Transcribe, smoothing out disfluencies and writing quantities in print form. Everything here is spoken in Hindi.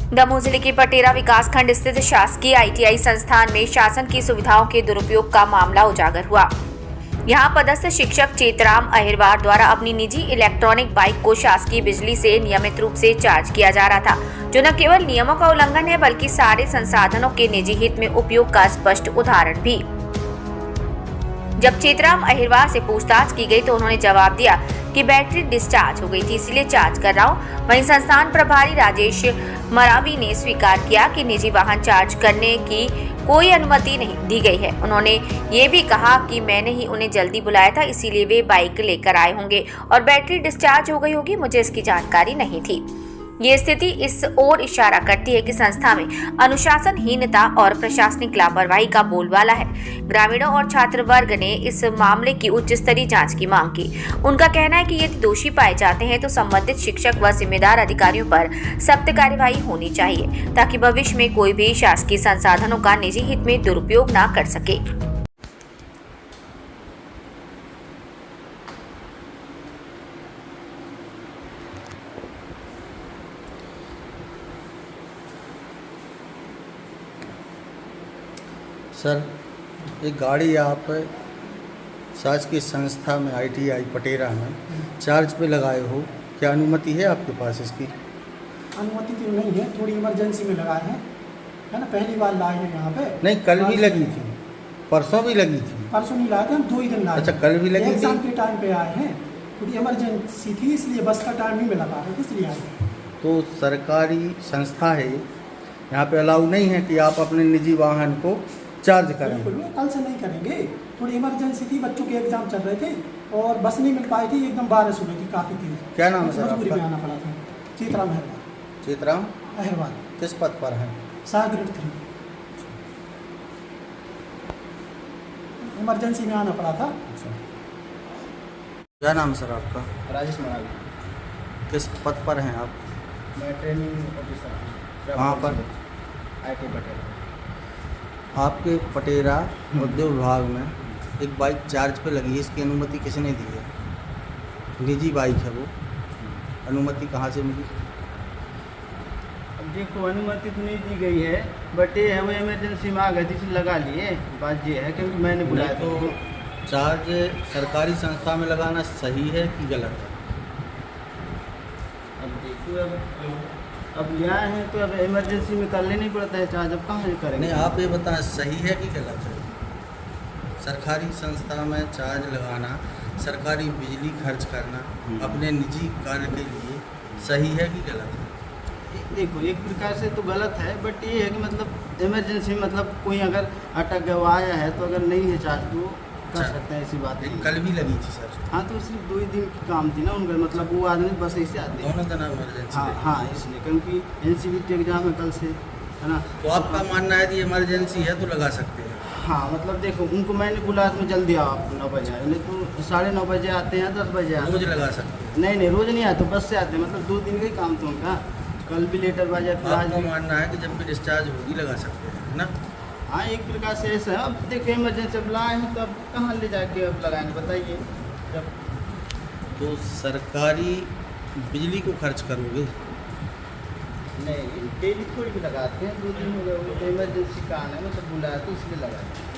दमोह जिले के पटेरा विकासखंड स्थित शासकीय ITI संस्थान में शासन की सुविधाओं के दुरुपयोग का मामला उजागर हुआ। यहां पदस्थ शिक्षक चेतराम अहिरवार द्वारा अपनी निजी इलेक्ट्रॉनिक बाइक को शासकीय बिजली से नियमित रूप से चार्ज किया जा रहा था, जो न केवल नियमों का उल्लंघन है बल्कि सारे संसाधनों के निजी हित में उपयोग का स्पष्ट उदाहरण भी। जब चेतराम अहिरवार से पूछताछ की गई तो उन्होंने जवाब दिया कि बैटरी डिस्चार्ज हो गई थी, इसलिए चार्ज कर रहा हूं। वहीं संस्थान प्रभारी राजेश मरावी ने स्वीकार किया कि निजी वाहन चार्ज करने की कोई अनुमति नहीं दी गई है। उन्होंने ये भी कहा कि मैंने ही उन्हें जल्दी बुलाया था, इसीलिए वे बाइक लेकर आए होंगे और बैटरी डिस्चार्ज हो गई होगी, मुझे इसकी जानकारी नहीं थी। ये स्थिति इस ओर इशारा करती है कि संस्था में अनुशासनहीनता और प्रशासनिक लापरवाही का बोलबाला है। ग्रामीणों और छात्र वर्ग ने इस मामले की उच्च स्तरीय जांच की मांग की। उनका कहना है कि यदि दोषी पाए जाते हैं तो संबंधित शिक्षक व जिम्मेदार अधिकारियों पर सख्त कार्यवाही होनी चाहिए, ताकि भविष्य में कोई भी शासकीय संसाधनों का निजी हित में दुरुपयोग न कर सके। सर, एक गाड़ी आप शासकीय संस्था में ITI पटेरा में चार्ज पे लगाए हो, क्या अनुमति है आपके पास इसकी? अनुमति तो नहीं है, थोड़ी इमरजेंसी में लगाए हैं, है ना। पहली बार लाए हैं यहाँ पे। नहीं, कल भी लगी थी, परसों भी लगी थी। परसों नहीं लाए थे हम, 2 ही दिन लाए। अच्छा, कल भी लगी थी। एग्जाम के टाइम पे आए हैं, थोड़ी इमरजेंसी थी इसलिए बस का टाइम ही में लगा रहे थे, इसलिए आए हैं। तो सरकारी संस्था है, यहाँ पे अलाउ नहीं है कि आप अपने निजी वाहन को चार्ज करें। बिल्कुल, कल से नहीं करेंगे। थोड़ी इमरजेंसी थी, बच्चों के एग्जाम चल रहे थे और बस नहीं मिल पाई थी, एकदम बारिश हो गई थी काफ़ी तेज। क्या नाम है सर मजबूरी में आपका? आना पड़ा था। चेतराम अहिरवार। चेतराम अहिरवार किस पद पर है? ग्रेड 3। इमरजेंसी में आना पड़ा था। अच्छा, क्या नाम है सर आपका? राजेश मरावी। किस पद पर हैं आप? मैं ट्रेनिंग ऑफिसर हूँ। कहाँ पर? ITI पटेरा। आपके पटेरा उद्योग विभाग में एक बाइक चार्ज पे लगी है, इसकी अनुमति किसने दी है? निजी बाइक है वो, अनुमति कहाँ से मिली? अब देखो, अनुमति तो नहीं दी गई है, बट ये है वो इमरजेंसी में आ गई थी इसलिए लगा लिए। बात ये है क्योंकि मैंने बुलाया तो चार्ज सरकारी संस्था में लगाना सही है कि गलत है? अब देखो, अब ले आए हैं तो अब इमरजेंसी में कर लेना ही पड़ता है चार्ज, अब कहाँ से करेंगे? नहीं, आप ये बताएं सही है कि गलत है? सरकारी संस्था में चार्ज लगाना, सरकारी बिजली खर्च करना अपने निजी कार्य के लिए सही है कि गलत है? देखो, एक प्रकार से तो गलत है, बट ये है कि मतलब इमरजेंसी में मतलब कोई अगर अटक गया आया है तो अगर नहीं है चार्ज तो कर सकते हैं, ऐसी बात नहीं। कल भी लगी थी सर? हाँ, तो सिर्फ 2 ही दिन की काम थी ना उनका, मतलब वो आदमी बस ऐसे आते हैं। दोनों दिन इमरजेंसी? हाँ, इसलिए क्योंकि NCVT एग्जाम है कल से, है ना। तो आपका मानना है कि इमरजेंसी है तो लगा सकते हैं? हाँ, मतलब देखो, उनको मैंने बुलाया तो जल्दी आओ, आप 9 बजे आए, नहीं तो 9:30 बजे आते हैं, 10 बजे आते हैं। रोज लगा सकते हैं? नहीं, रोज़ नहीं आते, बस से आते हैं, मतलब 2 दिन का ही काम था उनका। कल भी लेटर बाजा, फिर आज आपका भी। मानना है कि जब भी डिस्चार्ज होगी लगा सकते हैं, है ना? हाँ, एक प्रकार से ऐसा है। अब देखो, इमरजेंसी अब लाए हैं तो अब कहाँ ले जाके अब लगाएंगे बताइए। जब तो सरकारी बिजली को खर्च करोगे? नहीं, डेली थोड़ी भी लगाते हैं, 2 दिन हो गए, वो तो इमरजेंसी का आना है, मतलब बुलाया तो इसलिए लगाते हैं।